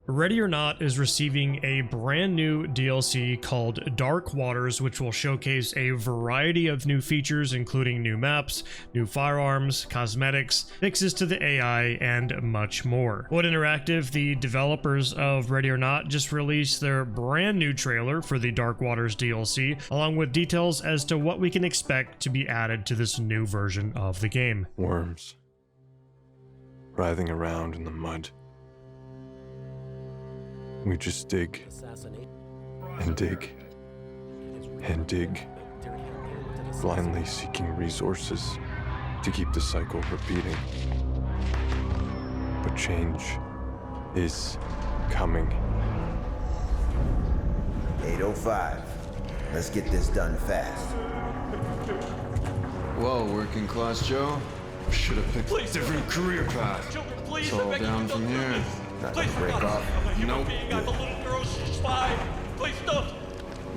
Ready or Not is receiving a brand new DLC called Dark Waters, which will showcase a variety of new features, including new maps, new firearms, cosmetics, fixes to the AI, and much more. Wood Interactive, the developers of Ready or Not, just released their brand new trailer for the Dark Waters DLC, along with details as to what we can expect to be added to this new version of the game. Worms. Writhing around in the mud. We just dig and dig and dig, blindly seeking resources to keep the cycle repeating. But change is coming. 8:05. Let's get this done fast. Well, working class Joe, should have picked a different career path. Children, please, It's all down from here. Not to break off. Nope. I'm a little girl, she's fine. Please don't.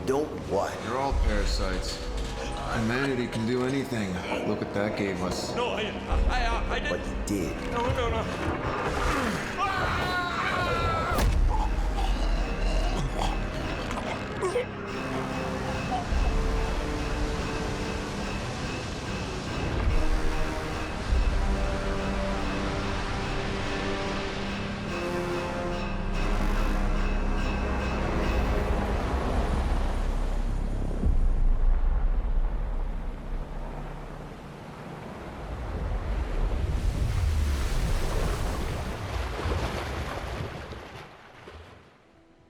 Don't what? You're all parasites. Humanity can do anything. Look what that gave us. No, I But didn't. you did. No.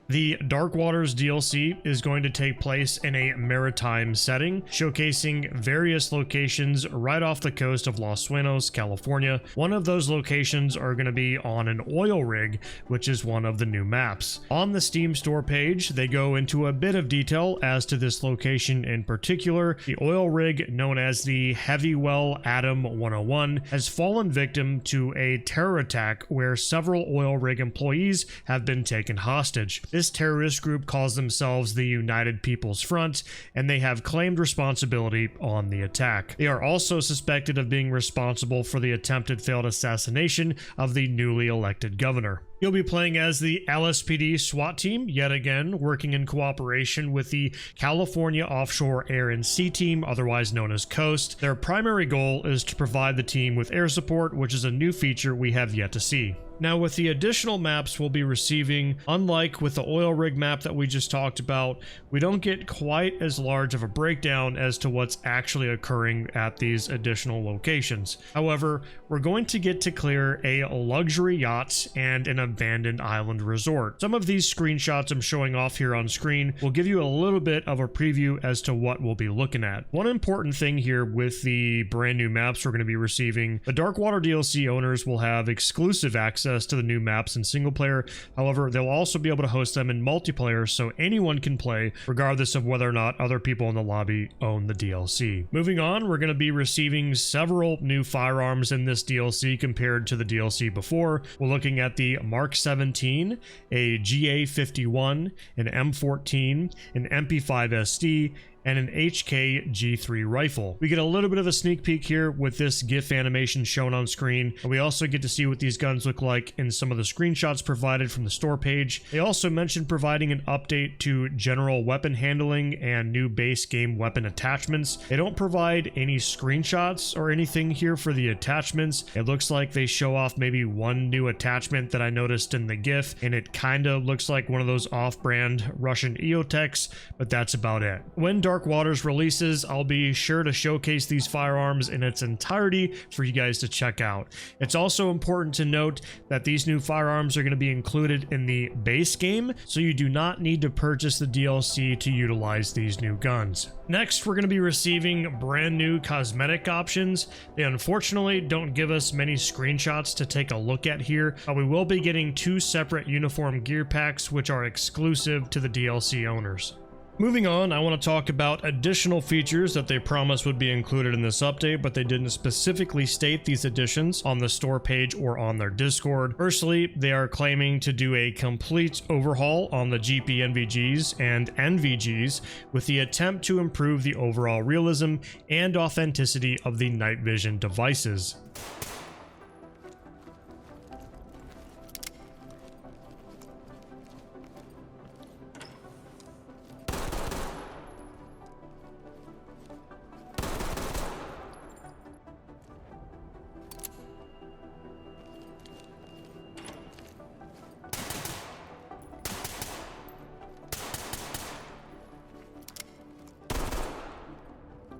The Dark Waters DLC is going to take place in a maritime setting, showcasing various locations right off the coast of Los Suenos, California. One of those locations are going to be on an oil rig, which is one of the new maps. On the Steam store page, they go into a bit of detail as to this location in particular. The oil rig, known as the Heavywell Adam 101, has fallen victim to a terror attack where several oil rig employees have been taken hostage. This terrorist group calls themselves the United People's Front, and they have claimed responsibility on the attack. They are also suspected of being responsible for the attempted failed assassination of the newly elected governor. You'll be playing as the LSPD SWAT team, yet again, working in cooperation with the California Offshore Air and Sea Team, otherwise known as COAST. Their primary goal is to provide the team with air support, which is a new feature we have yet to see. Now, with the additional maps we'll be receiving, unlike with the oil rig map that we just talked about, we don't get quite as large of a breakdown as to what's actually occurring at these additional locations. However, we're going to get to clear a luxury yacht and an abandoned island resort. Some of these screenshots I'm showing off here on screen will give you a little bit of a preview as to what we'll be looking at. One important thing here with the brand new maps we're going to be receiving, the Darkwater DLC owners will have exclusive access to the new maps in single player. However, they'll also be able to host them in multiplayer, so anyone can play regardless of whether or not other people in the lobby own the DLC. Moving on, we're going to be receiving several new firearms in this DLC compared to the DLC before. We're looking at the Mark 17, a GA51, an M14, an MP5 SD, and an HK G3 rifle. We get a little bit of a sneak peek here with this GIF animation shown on screen, and we also get to see what these guns look like in some of the screenshots provided from the store page. They also mentioned providing an update to general weapon handling and new base game weapon attachments. They don't provide any screenshots or anything here for the attachments. It looks like they show off maybe one new attachment that I noticed in the GIF, and it kind of looks like one of those off-brand Russian EOTechs, but that's about it. When Dark Waters releases, I'll be sure to showcase these firearms in its entirety for you guys to check out. It's also important to note that these new firearms are going to be included in the base game, so you do not need to purchase the DLC to utilize these new guns. Next, we're going to be receiving brand new cosmetic options. They unfortunately don't give us many screenshots to take a look at here, but we will be getting two separate uniform gear packs which are exclusive to the DLC owners. Moving on, I want to talk about additional features that they promised would be included in this update, but they didn't specifically state these additions on the store page or on their Discord. Firstly, they are claiming to do a complete overhaul on the GPNVGs and NVGs with the attempt to improve the overall realism and authenticity of the night vision devices.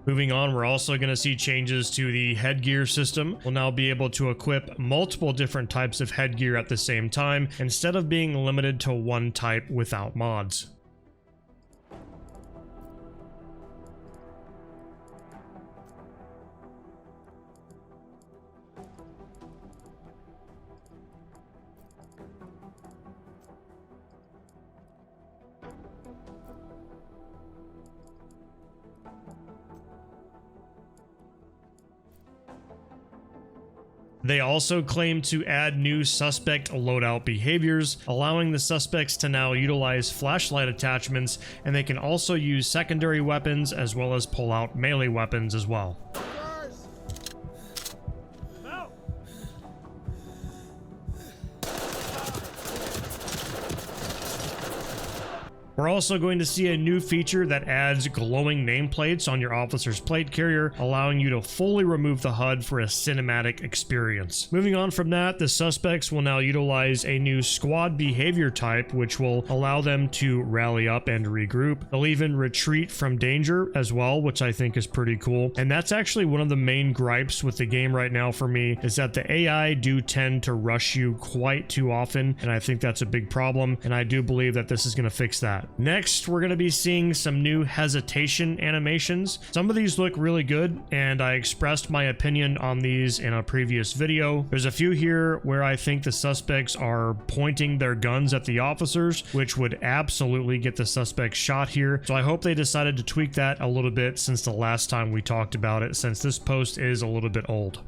Moving on, we're also going to see changes to the headgear system. We'll now be able to equip multiple different types of headgear at the same time instead of being limited to one type without mods. They also claim to add new suspect loadout behaviors, allowing the suspects to now utilize flashlight attachments, and they can also use secondary weapons as well as pull out melee weapons as well. We're also going to see a new feature that adds glowing nameplates on your officer's plate carrier, allowing you to fully remove the HUD for a cinematic experience. Moving on from that, the suspects will now utilize a new squad behavior type, which will allow them to rally up and regroup. They'll even retreat from danger as well, which I think is pretty cool. And that's actually one of the main gripes with the game right now for me, is that the AI do tend to rush you quite too often, and I think that's a big problem, and I do believe that this is going to fix that. Next, we're going to be seeing some new hesitation animations. Some of these look really good, and I expressed my opinion on these in a previous video. There's a few here where I think the suspects are pointing their guns at the officers, which would absolutely get the suspects shot here. So I hope they decided to tweak that a little bit since the last time we talked about it, since this post is a little bit old.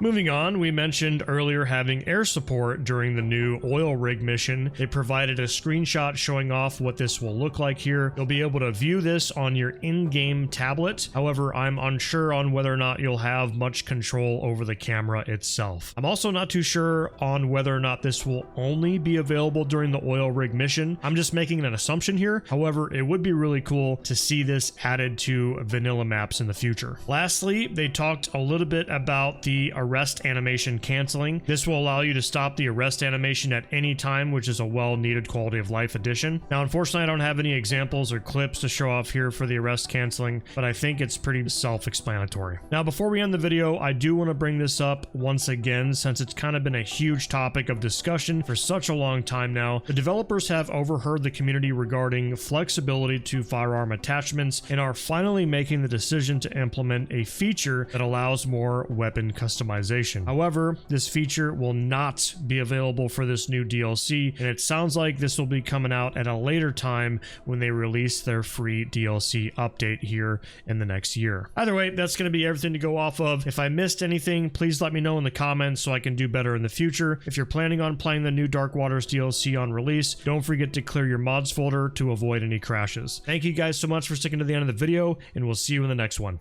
Moving on, we mentioned earlier having air support during the new oil rig mission. They provided a screenshot showing off what this will look like here. You'll be able to view this on your in-game tablet. However, I'm unsure on whether or not you'll have much control over the camera itself. I'm also not too sure on whether or not this will only be available during the oil rig mission. I'm just making an assumption here. However, it would be really cool to see this added to vanilla maps in the future. Lastly, they talked a little bit about the arrest animation canceling. This will allow you to stop the arrest animation at any time, which is a well-needed quality of life addition. Now, unfortunately, I don't have any examples or clips to show off here for the arrest canceling, but I think it's pretty self-explanatory. Now, before we end the video, I do want to bring this up once again, since it's kind of been a huge topic of discussion for such a long time now. The developers have overheard the community regarding flexibility to firearm attachments and are finally making the decision to implement a feature that allows more weapon customization. However, this feature will not be available for this new DLC, and it sounds like this will be coming out at a later time when they release their free DLC update here in the next year. Either way, that's going to be everything to go off of. If I missed anything, please let me know in the comments so I can do better in the future. If you're planning on playing the new Dark Waters DLC on release, don't forget to clear your mods folder to avoid any crashes. Thank you guys so much for sticking to the end of the video, and we'll see you in the next one.